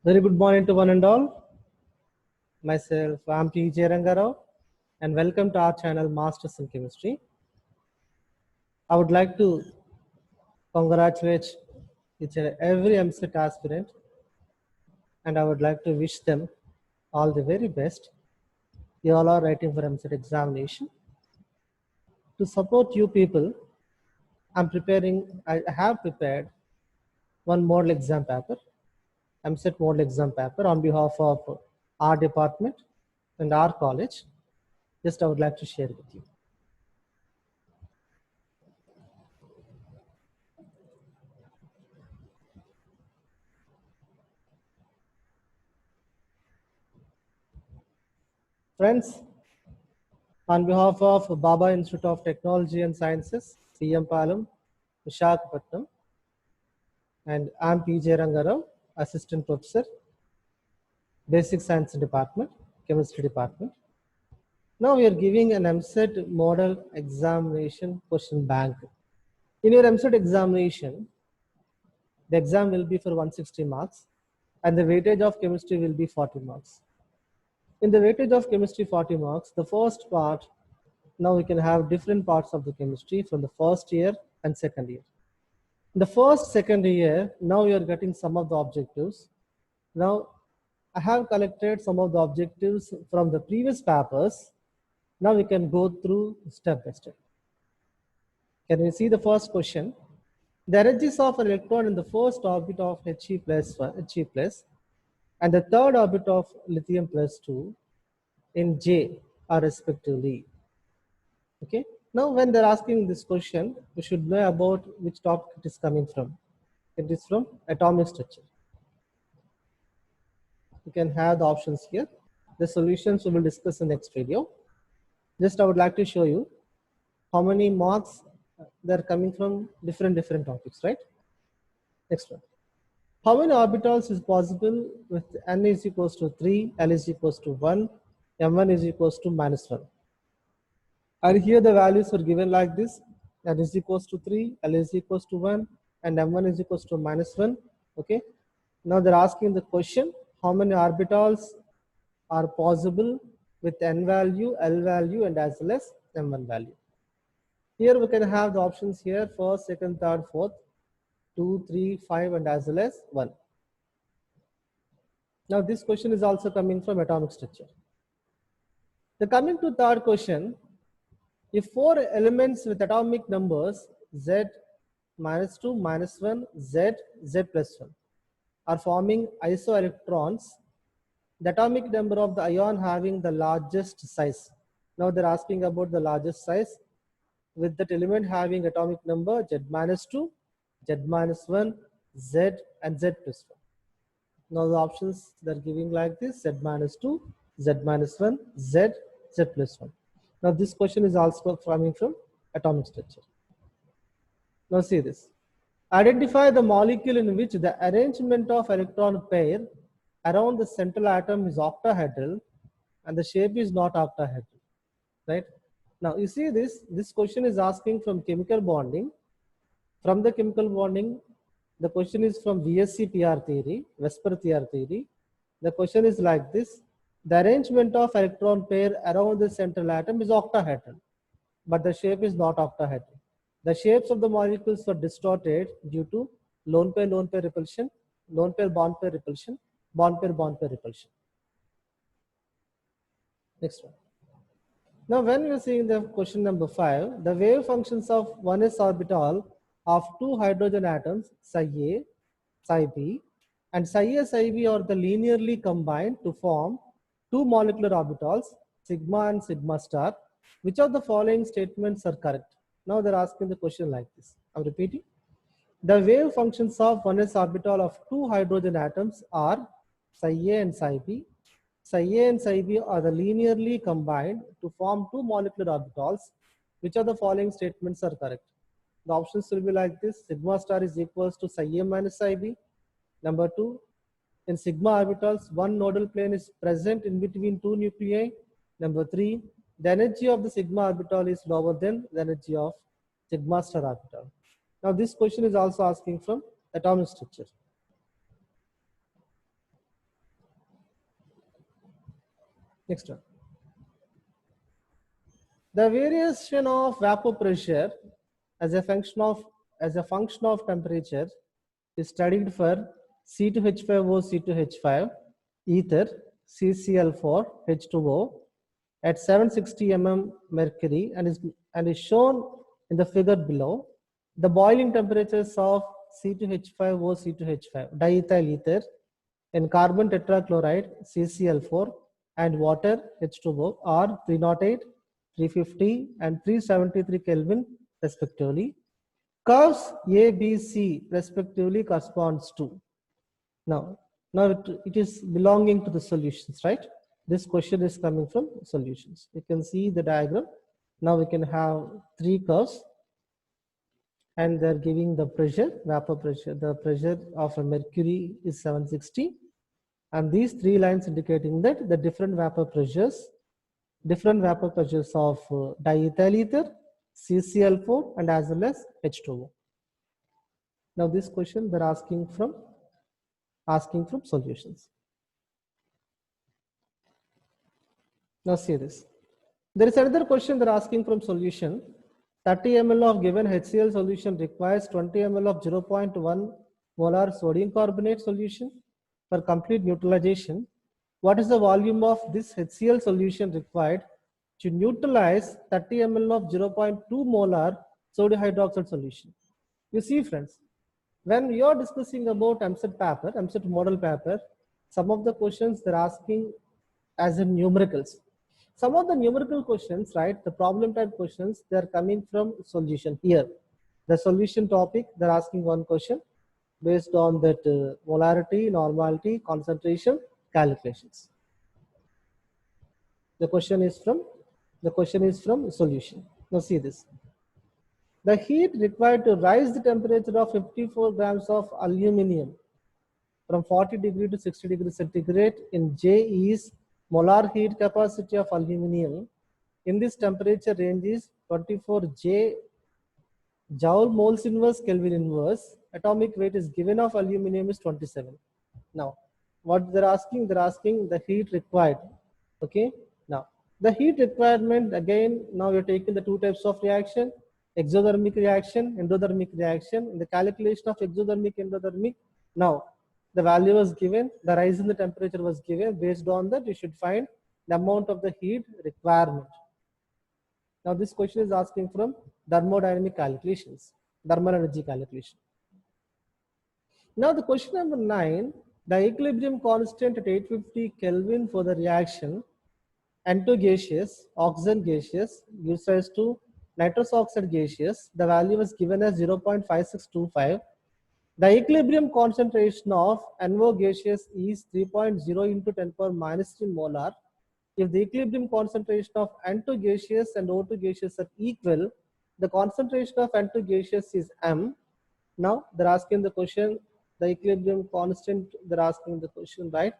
Very good morning to one and all. Myself, I'm T.J. Rangarao, and welcome to our channel Masters in Chemistry. I would like to congratulate each and every MCET aspirant, and I would like to wish them all the very best. You all are writing for MCET examination. To support you people, I have prepared one model exam paper, MCET model exam paper on behalf of our department and our college. Just I would like to share with you. Friends, on behalf of Baba Institute of Technology and Sciences, CM Palam, Visakhapatnam, and I'm P.J. Rangarao, Assistant Professor, Basic Science Department, Chemistry Department. Now we are giving an MCET model examination question bank. In your MCET examination, the exam will be for 160 marks and the weightage of chemistry will be 40 marks. In the weightage of chemistry 40 marks, the first part, now we can have different parts of the chemistry from the first year and second year. In the first, second year, now you are getting some of the objectives. Now, I have collected some of the objectives from the previous papers. Now we can go through step by step. Can we see the first question? The energies of an electron in the first orbit of He plus and the third orbit of lithium plus 2 in J are respectively. Okay. Now, when they're asking this question, we should know about which topic it is coming from. It is from atomic structure. You can have the options here. The solutions we will discuss in the next video. Just I would like to show you how many marks they're coming from different topics, right? Next one. How many orbitals is possible with n is equals to 3, l is equals to 1, m1 is equals to -1? And here the values are given like this: n is equals to 3, l is equals to 1, and m1 is equals to -1. Okay. Now they're asking the question: how many orbitals are possible with n value, l value, and as well as m1 value? Here we can have the options here: first, second, third, fourth, 2, 3, 5, and as well as 1. Now this question is also coming from atomic structure. The coming to third question: if 4 elements with atomic numbers Z -2, -1, Z, Z plus 1 are forming isoelectrons, the atomic number of the ion having the largest size. Now they're asking about the largest size with that element having atomic number Z -2, Z -1, Z, and Z plus 1. Now the options they're giving like this: Z -2, Z -1, Z, Z plus 1. Now this question is also coming from atomic structure. Now see this. Identify the molecule in which the arrangement of electron pair around the central atom is octahedral and the shape is not octahedral, right? Now you see this question is asking from chemical bonding. From the chemical bonding, the question is from VSC PR theory, Vesper PR theory. The question is like this: the arrangement of electron pair around the central atom is octahedral, but the shape is not octahedral. The shapes of the molecules are distorted due to lone pair repulsion, lone pair bond pair repulsion, bond pair repulsion. Next one. Now when we are seeing the question number 5, the wave functions of 1s orbital of 2 hydrogen atoms, psi A, psi B, and psi A, psi B are the linearly combined to form 2 molecular orbitals, sigma and sigma star. Which of the following statements are correct? Now they're asking the question like this. I'm repeating. The wave functions of 1s orbital of 2 hydrogen atoms are psi A and psi B. Psi A and psi B are the linearly combined to form 2 molecular orbitals. Which of the following statements are correct? The options will be like this: sigma star is equals to psi A minus psi B. Number 2, in sigma orbitals, one nodal plane is present in between 2 nuclei. Number 3, the energy of the sigma orbital is lower than the energy of sigma star orbital. Now this question is also asking from atomic structure. Next one. The variation of vapor pressure as a function of temperature is studied for C2H5O, C2H5, ether, CCl4, H2O at 760 mm mercury and is shown in the figure below. The boiling temperatures of C2H5O, C2H5, diethyl ether, and carbon tetrachloride, CCl4, and water, H2O, are 308, 350, and 373 Kelvin respectively. Curves A, B, C respectively corresponds to. Now it is belonging to the solutions, right? This question is coming from solutions. You can see the diagram. Now we can have three curves, and they're giving the pressure, vapor pressure. The pressure of a mercury is 760, and these three lines indicating that the different vapor pressures of diethyl ether, CCl4, and as well as H2O. Now this question they're asking from solutions. Now see this. There is another question they're asking from solution. 30 ml of given HCl solution requires 20 ml of 0.1 molar sodium carbonate solution for complete neutralization. What is the volume of this HCl solution required to neutralize 30 ml of 0.2 molar sodium hydroxide solution? You see, friends, when you are discussing about MCET model paper, some of the questions they're asking as in numericals. Some of the numerical questions, right, the problem type questions, they're coming from solution here. The solution topic, they're asking one question based on that molarity, normality, concentration, calculations. The question is from solution. Now see this. The heat required to rise the temperature of 54 grams of aluminum from 40 degree to 60 degree centigrade in J is molar heat capacity of aluminum in this temperature range is 24 J joule moles inverse Kelvin inverse. Atomic weight is given of aluminum is 27. Now, what they're asking the heat required. Okay. Now, the heat requirement again. Now we're taking the two types of reaction: exothermic reaction, endothermic reaction. In the calculation of exothermic, endothermic. Now, the value was given, the rise in the temperature was given. Based on that, you should find the amount of the heat requirement. Now, this question is asking from thermodynamic calculations, thermal energy calculation. Now, the question number 9, the equilibrium constant at 850 Kelvin for the reaction N2 gaseous, oxygen gaseous gives rise to nitrous oxide gaseous. The value was given as 0.5625. The equilibrium concentration of NO gaseous is 3.0 into 10 power minus 3 molar. If the equilibrium concentration of N2 gaseous and O2 gaseous are equal, the concentration of N2 gaseous is M. Now they're asking the question, the equilibrium constant, they're asking the question, right?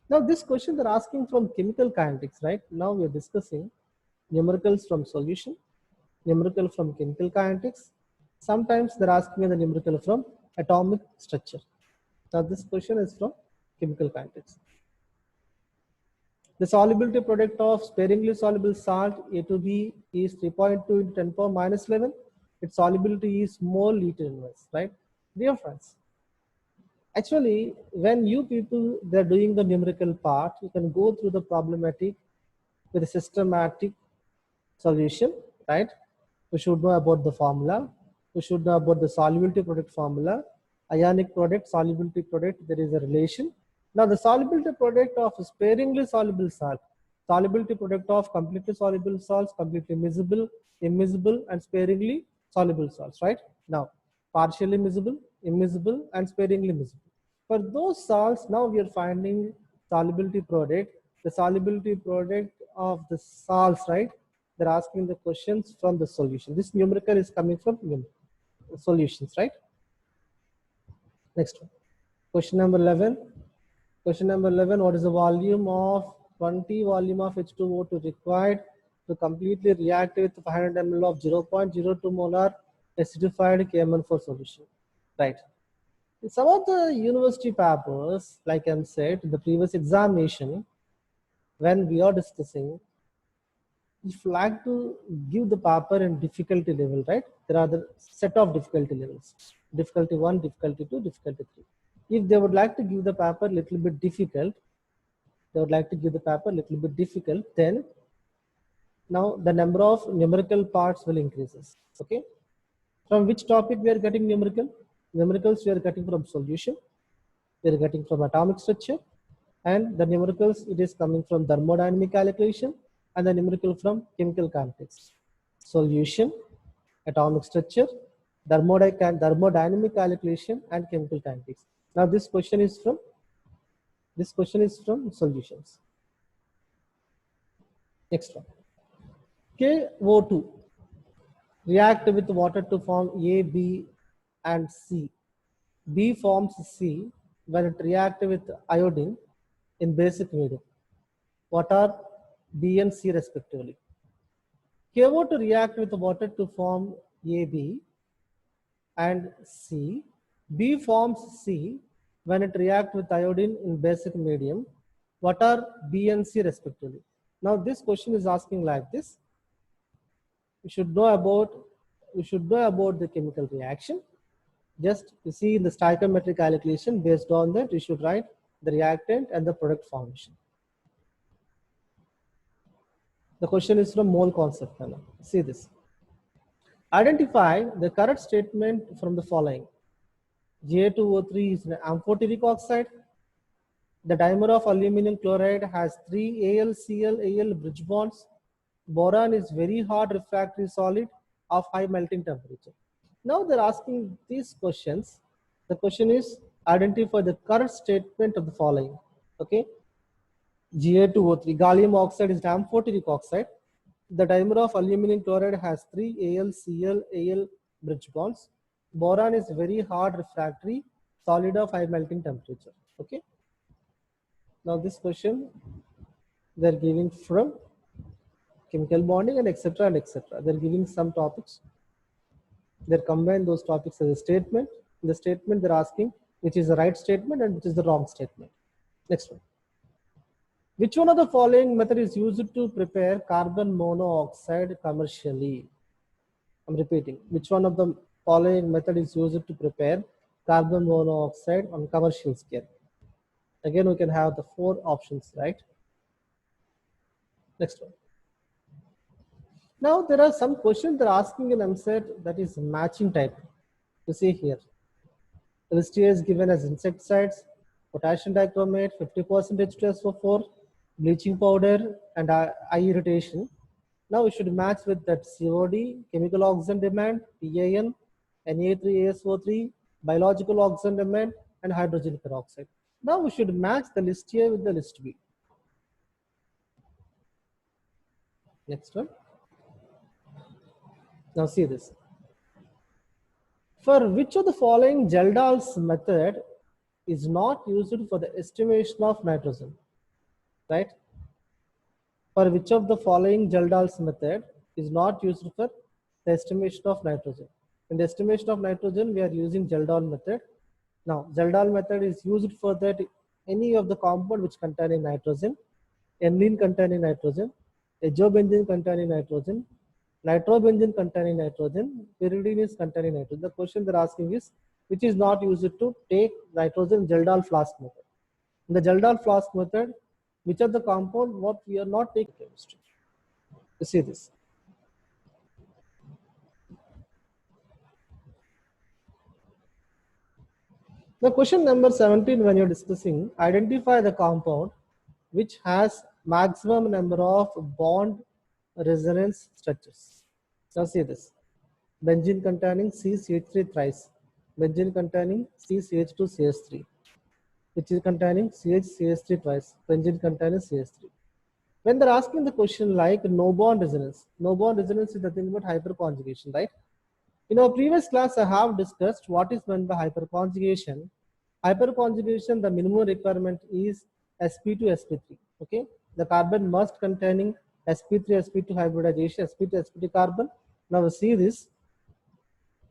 Now this question they're asking from chemical kinetics, right? Now we're discussing numericals from solution, numerical from chemical kinetics. Sometimes they're asking the numerical from atomic structure. Now this question is from chemical kinetics. The solubility product of sparingly soluble salt A to B is 3.2 into 10 power minus 11. Its solubility is mole liter inverse, right? Dear friends, actually, when you people they're doing the numerical part, you can go through the problematic with a systematic solution, right? We should know about the formula. We should know about the solubility product formula, ionic product, solubility product. There is a relation. Now, the solubility product of sparingly soluble salt, solubility product of completely soluble salts, completely miscible, immiscible, and sparingly soluble salts, right? Now, partially miscible, immiscible, and sparingly miscible. For those salts, now we are finding solubility product, the solubility product of the salts, right? They're asking the questions from the solution. This numerical is coming from solutions, right? Next one. Question number 11. Question number 11, what is the volume of 20 volume of H2O2 required to completely react with 500 ml of 0.02 molar acidified KMN4 solution? Right. In some of the university papers, like I said, in the previous examination, when we are discussing, if you like to give the paper in difficulty level, right? There are the set of difficulty levels: difficulty 1, difficulty 2, difficulty 3. If they would like to give the paper little bit difficult, then now the number of numerical parts will increases. Okay. From which topic we are getting numerical? Numericals we are getting from solution, we are getting from atomic structure, and the numericals it is coming from thermodynamic calculation, and the numerical from chemical kinetics. Solution, atomic structure, thermodynamic calculation, and chemical kinetics. Now this question is from solutions. Next one. KO2 react with water to form A, B, and C. B forms C when it reacts with iodine in basic medium. What are B and C respectively? KO2 react with water to form AB and C. B forms C when it reacts with iodine in basic medium. What are B and C respectively? Now this question is asking like this. We should know about the chemical reaction. Just you see in the stoichiometric calculation, based on that you should write the reactant and the product formation. The question is from mole concept. See this. Identify the correct statement from the following. Ga2O3 is an amphoteric oxide. The dimer of aluminum chloride has 3 AlCl bridge bonds. Boron is very hard refractory solid of high melting temperature. Now they're asking these questions. The question is identify the correct statement of the following. Okay. Ga2O3, gallium oxide is an amphoteric oxide. The dimer of aluminum chloride has 3 AlCl bridge bonds. Boron is very hard refractory solid of high melting temperature. Okay. Now this question they're giving from chemical bonding and etc. and etc. They're giving some topics. They combine those topics as a statement. In the statement they're asking which is the right statement and which is the wrong statement. Next one. Which one of the following method is used to prepare carbon monoxide commercially? I'm repeating. Which one of the following method is used to prepare carbon monoxide on commercial scale? Again, we can have the 4 options, right? Next one. Now there are some questions they're asking in MSET that is matching type. You see here. LSTA is given as insecticides, potassium dichromate, 50% H2SO4, bleaching powder, and eye irritation. Now we should match with that COD, chemical oxygen demand, PAN, Na3ASO3, biological oxygen demand, and hydrogen peroxide. Now we should match the list A with the list B. Next one. Now see this. For which of the following Geldahl's method is not used for the estimation of nitrogen? Right? For which of the following Geldahl's method is not used for the estimation of nitrogen? In the estimation of nitrogen, we are using Geldahl method. Now, Geldahl method is used for that any of the compound which containing nitrogen, aniline containing nitrogen, azobenzene containing nitrogen, nitrobenzene containing nitrogen, pyridine is containing nitrogen. The question they're asking is which is not used to take nitrogen Geldahl flask method. In the Geldahl flask method, which are the compound what we are not taking chemistry? You see this. The question number 17, when you're discussing, identify the compound which has maximum number of bond resonance structures. Now see this. Benzene containing CCH3 thrice. Benzene containing CCH2CH3. Which is containing CH3 twice. Benzene containing CH3. When they're asking the question like no bond resonance is nothing but hyperconjugation, right? In our previous class, I have discussed what is meant by hyperconjugation. Hyperconjugation, the minimum requirement is sp2, sp3. Okay, the carbon must containing sp3, sp2 hybridization, sp2, sp2 carbon. Now we see this.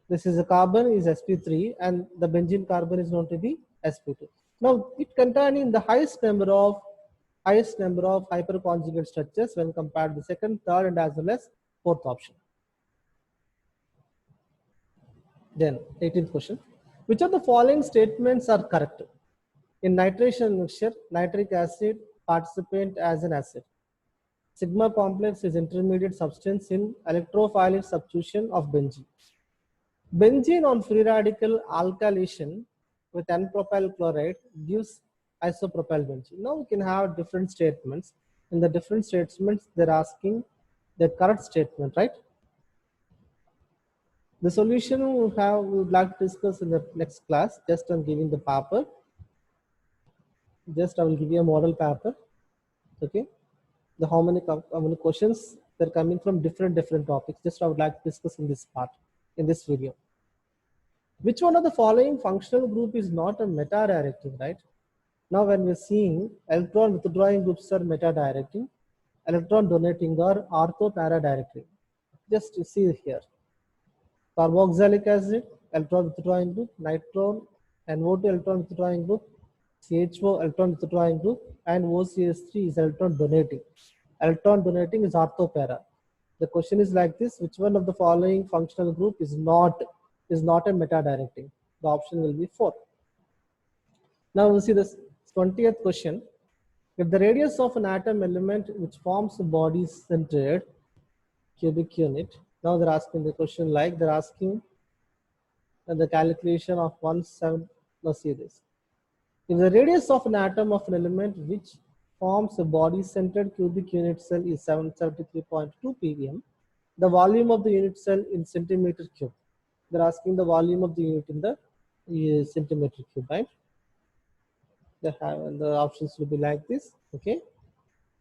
This is a carbon is sp3 and the benzene carbon is known to be sp2. Now it containing the highest number of highest number of hyperconjugate structures when compared with second, third, and as well as fourth option. Then 18th question. Which of the following statements are correct? In nitration mixture, nitric acid participate as an acid. Sigma complex is intermediate substance in electrophilic substitution of benzene. Benzene on free radical alkylation with N-propyl chloride gives isopropyl benzene. Now we can have different statements. In the different statements, they're asking the correct statement, right? The solution we would like to discuss in the next class. Just I'm giving the paper. Just I will give you a model paper. Okay. The how many questions they're coming from different topics. Just I would like to discuss in this part, in this video. Which one of the following functional group is not a meta-directing, right? Now when we're seeing electron withdrawing groups are meta-directing, electron donating or ortho-para-directing. Just you see here. Carboxylic acid, electron withdrawing group, nitron, NO2 electron withdrawing group, CHO electron withdrawing group, and OCS3 is electron donating. Electron donating is ortho-para. The question is like this: which one of the following functional group is not a meta-directing? The option will be 4. Now we'll see this 20th question. If the radius of an atom element which forms a body-centered cubic unit, now they're asking the question like they're asking the calculation of 1/7. Now see this. If the radius of an atom of an element which forms a body-centered cubic unit cell is 773.2 ppm, the volume of the unit cell in centimeter cube. They're asking the volume of the unit in the centimeter cube, right? They have, and the options will be like this. Okay.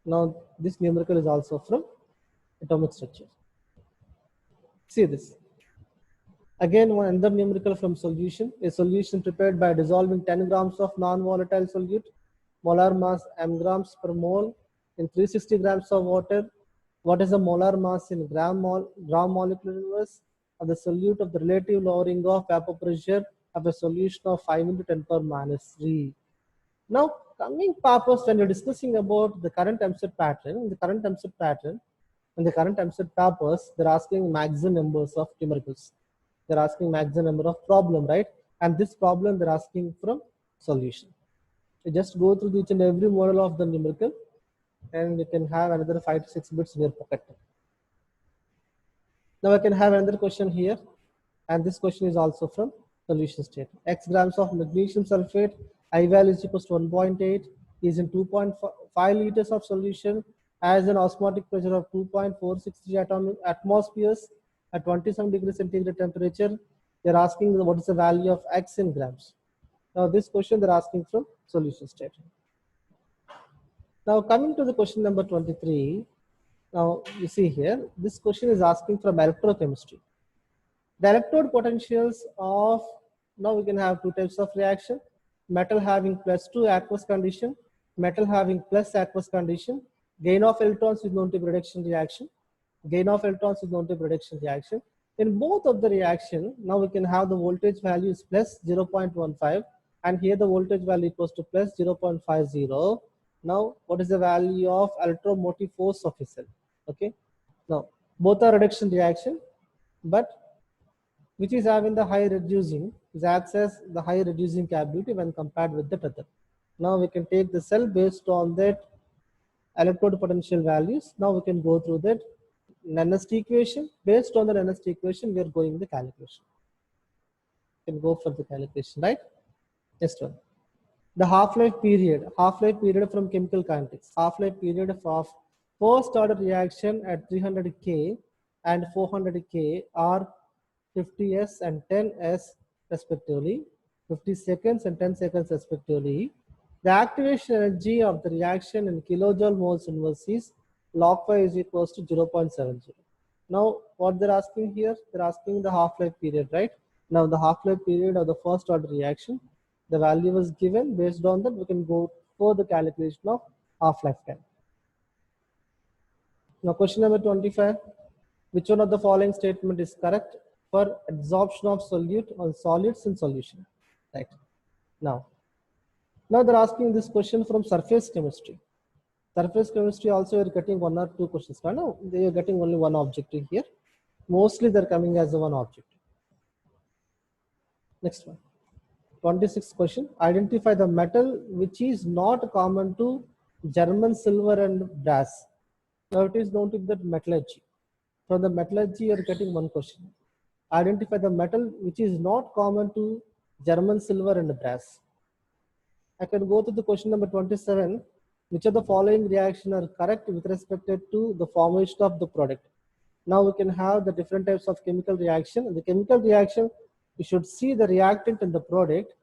Now this numerical is also from atomic structure. See this. Again, one another numerical from solution. A solution prepared by dissolving 10 grams of non-volatile solute, molar mass m grams per mole in 360 grams of water. What is the molar mass in gram molecular inverse of the solute of the relative lowering of vapor pressure of a solution of 5 into 10 power minus 3. Now, coming purpose when you're discussing about the current EAMCET pattern, in the current EAMCET pattern, in the current EAMCET papers, they're asking maximum numbers of numericals. They're asking maximum number of problem, right? And this problem they're asking from solution. You just go through each and every model of the numerical, and you can have another 5 to 6 bits in your pocket. Now I can have another question here, and this question is also from solution state. X grams of magnesium sulfate, I value is equals to 1.8, is in 2.5 liters of solution, has an osmotic pressure of 2.463 atmospheres at 27 degrees centigrade temperature. They're asking what is the value of X in grams. Now this question they're asking from solution state. Now coming to the question number 23. Now you see here, this question is asking from electrochemistry. The electrode potentials of, now we can have 2 types of reaction. Metal having +2 aqueous condition, metal having plus aqueous condition. Gain of electrons is known to be reduction reaction. Gain of electrons is known to be reduction reaction. In both of the reaction, now we can have the voltage value is plus 0.15, and here the voltage value equals to plus 0.50. Now, what is the value of electromotive force of a cell? Okay. Now, both are reduction reaction, but which is having the high reducing, is acts as the high reducing capability when compared with the other. Now we can take the cell based on that electrode potential values. Now we can go through that Nernst equation. Based on the Nernst equation, we are going the calculation. You can go for the calculation, right? Next one. The half-life period from chemical kinetics. Half-life period of first order reaction at 300 K and 400 K are 50s and 10s respectively, 50 seconds and 10 seconds respectively. The activation energy of the reaction in kilojoule moles inverse is log 5 is equals to 0.70. Now what they're asking here, they're asking the half-life period, right? Now the half-life period of the first order reaction, the value was given. Based on that, we can go for the calculation of half-life time. Now question number 25. Which one of the following statement is correct for absorption of solute on solids in solution? Right. Now they're asking this question from surface chemistry. Surface chemistry also you're getting one or two questions. No, they are getting only one objective here. Mostly they're coming as a one objective. Next one. 26th question. Identify the metal which is not common to German silver and brass. Now it is known to be the metallurgy. From the metallurgy, you are getting one question. Identify the metal which is not common to German silver and brass. I can go to the question number 27. Which of the following reaction are correct with respect to the formation of the product? Now we can have the different types of chemical reaction. In the chemical reaction, we should see the reactant in the product.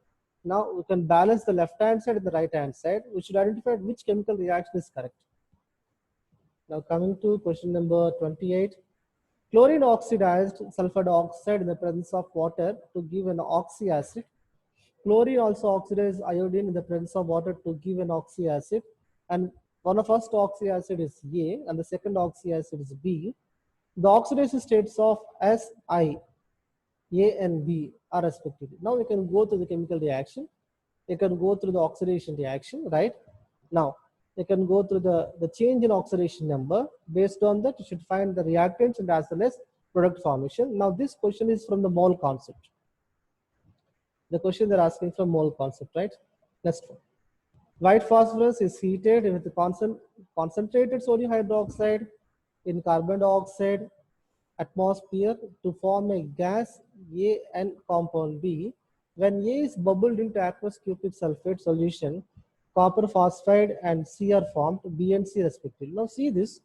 Now we can balance the left hand side and the right hand side. We should identify which chemical reaction is correct. Now coming to question number 28. Chlorine oxidized sulfur dioxide in the presence of water to give an oxy acid. Chlorine also oxidizes iodine in the presence of water to give an oxy acid. And one of first oxy acid is A and the second oxy acid is B. The oxidation states of Si, A and B are respectively. Now we can go to the chemical reaction. You can go through the oxidation reaction, right? Now you can go through the change in oxidation number. Based on that, you should find the reactants and as well as product formation. Now this question is from the mole concept. The question they're asking from mole concept, right? Next one. White phosphorus is heated with the concentrated sodium hydroxide in carbon dioxide atmosphere to form a gas A and compound B. When A is bubbled into aqueous cupric sulfate solution, copper phosphide and C are formed, B and C respectively. Now see this.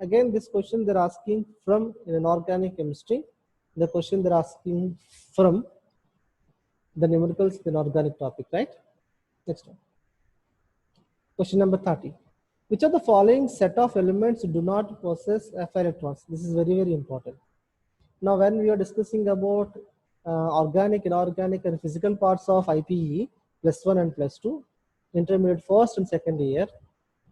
Again, this question they're asking from in an organic chemistry. The question they're asking from the numericals in organic topic, right? Next one. Question number 30. Which of the following set of elements do not possess F electrons? This is very, very important. Now, when we are discussing about organic, inorganic, and physical parts of IPE, +1 and +2, intermediate first and second year,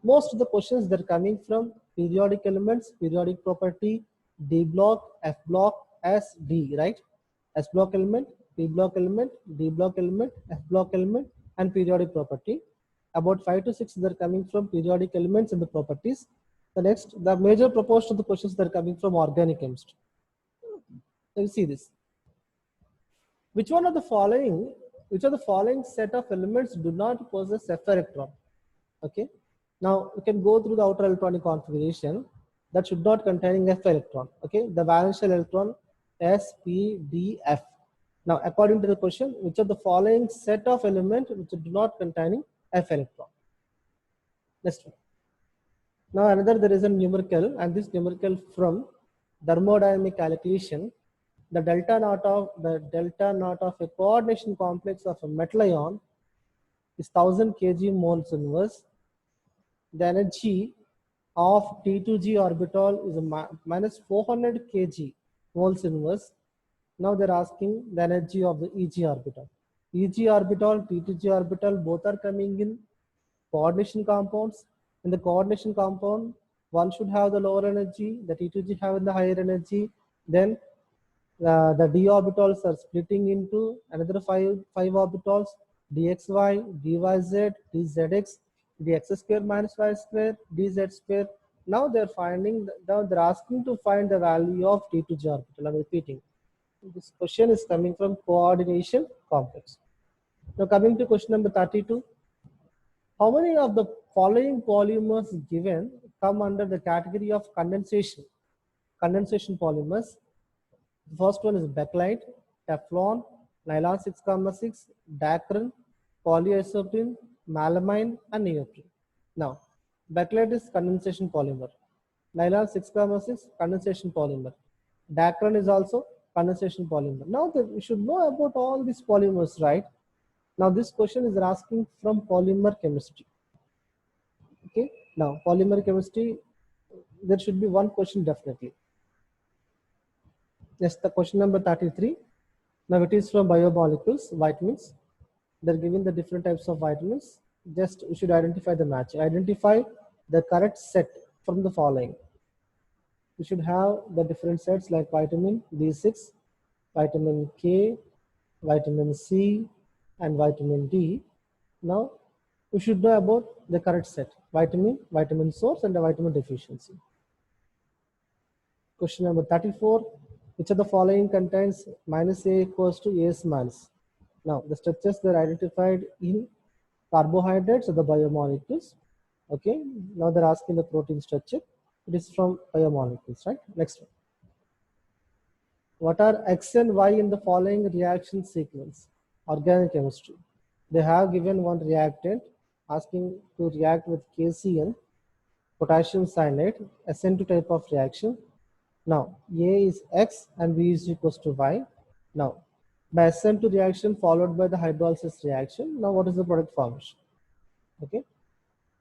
most of the questions they're coming from periodic elements, periodic property, D block, F block, S, D, right? S block element, P block element, D block element, F block element, and periodic property. About 5 to 6 they're coming from periodic elements and the properties. The next, the major proportion of the questions they're coming from organic chemistry. You see this. Which of the following set of elements do not possess F electron? Okay. Now you can go through the outer electronic configuration that should not containing F electron. Okay. The valence shell electron S, P, D, F. Now according to the question, which of the following set of elements which do not containing F electron? Next one. Now another there is a numerical, and this numerical from thermodynamic calculation. The delta naught of a coordination complex of a metal ion is 1000 kg moles inverse. The energy of T2G orbital is a minus 400 kg moles inverse. Now they're asking the energy of the EG orbital. EG orbital, T2G orbital, both are coming in coordination compounds. In the coordination compound, one should have the lower energy, the T2G have the higher energy. Then the d orbitals are splitting into another five orbitals: dxy, dyz, dzx, dx square minus y square, dz square. Now they're asking to find the value of T2G orbital. I'm repeating. This question is coming from coordination complex. Now coming to question number 32. How many of the following polymers given come under the category of condensation polymers? The first one is bakelite, Teflon, nylon 6,6, Dacron, polyisoprene, melamine, and neoprene. Now, bakelite is condensation polymer. Nylon 6,6 condensation polymer. Dacron is also condensation polymer. Now, we should know about all these polymers, right? Now, this question is asking from polymer chemistry. Okay. Now, polymer chemistry, there should be one question definitely. Next, the question number 33. Now it is from biomolecules, vitamins. They're giving the different types of vitamins. Just you should identify the match. Identify the correct set from the following. You should have the different sets like vitamin B6, vitamin K, vitamin C, and vitamin D. Now We should know about the correct set, vitamin source, and the vitamin deficiency. Question number 34. Which of the following contains minus A equals to AS minus? Now, the structures that are identified in carbohydrates or the biomolecules. Okay, now they're asking the protein structure. It is from biomolecules, right? Next one. What are X and Y in the following reaction sequence? Organic chemistry. They have given one reactant asking to react with KCN, potassium cyanide, SN2 type of reaction. Now, A is X and B is equals to Y. Now, by SN2 reaction followed by the hydrolysis reaction. Now, what is the product formation? Okay,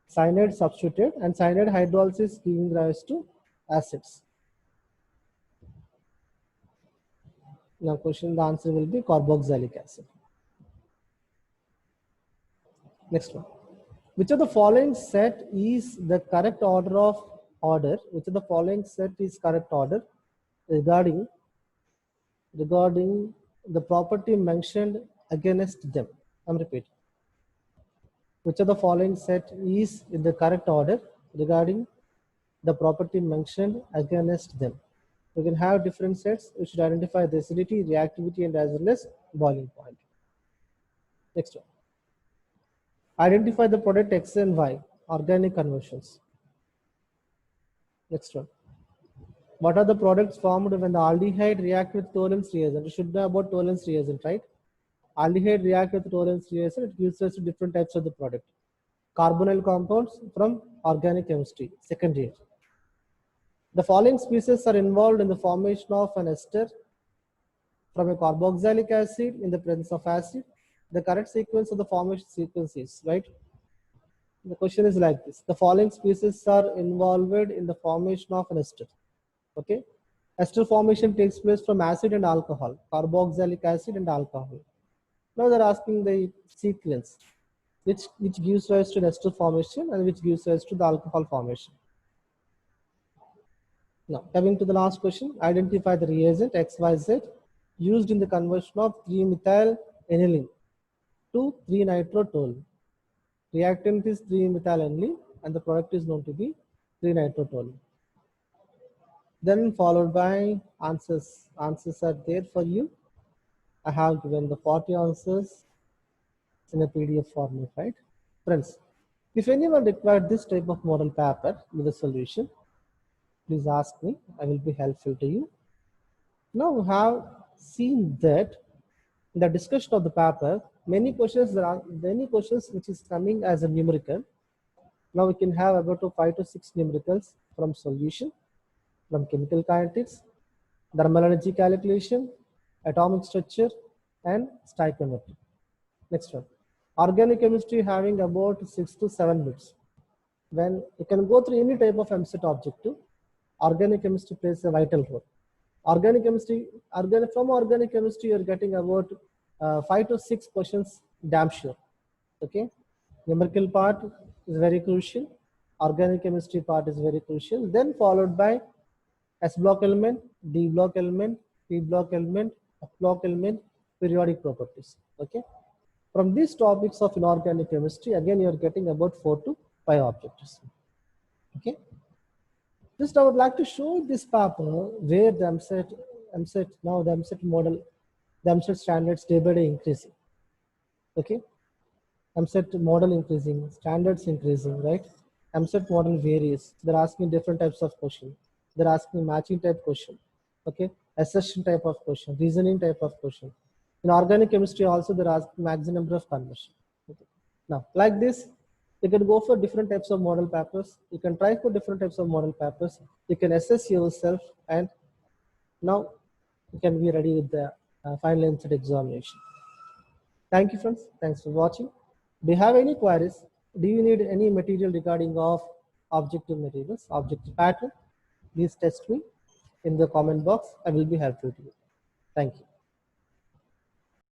cyanide substituted and cyanide hydrolysis giving rise to acids. Now, the answer will be carboxylic acid. Next one. Which of the following set is the correct order? Which of the following set is correct order regarding the property mentioned against them? I'm repeating. Which of the following set is in the correct order regarding the property mentioned against them? We can have different sets. We should identify the acidity, reactivity, and as well as boiling point. Next one. Identify the product X and Y, organic conversions. Next one. What are the products formed when the aldehyde react with Tollens reagent? You should know about Tollens reagent, right? Aldehyde react with Tollens reagent, it gives us different types of the product. Carbonyl compounds from organic chemistry, second year. The following species are involved in the formation of an ester from a carboxylic acid in the presence of acid. The correct sequence of the formation sequence is, right? The question is like this. The following species are involved in the formation of an ester. Okay. Ester formation takes place from acid and alcohol, carboxylic acid and alcohol. Now they're asking the sequence, which gives rise to the ester formation and which gives rise to the alcohol formation. Now, coming to the last question, identify the reagent XYZ used in the conversion of 3-methyl aniline to 3-nitrotoluene. Reactant is 3-methyl aniline and the product is known to be 3-nitrotoluene. Then followed by answers. Answers are there for you. I have given the 40 answers in a PDF format, right? Friends, if anyone required this type of model paper with a solution, please ask me. I will be helpful to you. Now we have seen that in the discussion of the paper, many questions which is coming as a numerical. Now we can have about 5 to 6 numericals from solution, from chemical kinetics, thermal energy calculation, atomic structure, and stoichiometry. Next one. Organic chemistry having about 6 to 7 bits. When you can go through any type of MCET objective, organic chemistry plays a vital role. Organic chemistry, from organic chemistry, you're getting about 5 to 6 questions, damn sure. Okay. Numerical part is very crucial. Organic chemistry part is very crucial. Then followed by S block element, D block element, P block element, F block element, periodic properties. Okay. From these topics of inorganic chemistry, again, you're getting about 4 to 5 objectives. Okay. Just I would like to show this paper where the MCET now the MCET model, the MCET standards day by day increasing. Okay. MCET model increasing, standards increasing, right? MCET model varies. They're asking different types of question. They're asking matching type question. Okay. Assertion type of question, reasoning type of question. In organic chemistry also, they're asking maximum number of conversion. Okay. Now, like this, you can go for different types of model papers. You can try for different types of model papers. You can assess yourself, and now you can be ready with the final MCET examination. Thank you, friends. Thanks for watching. Do you have any queries? Do you need any material regarding of objective materials, objective pattern? Please test me in the comment box. I will be helpful to you. Thank you.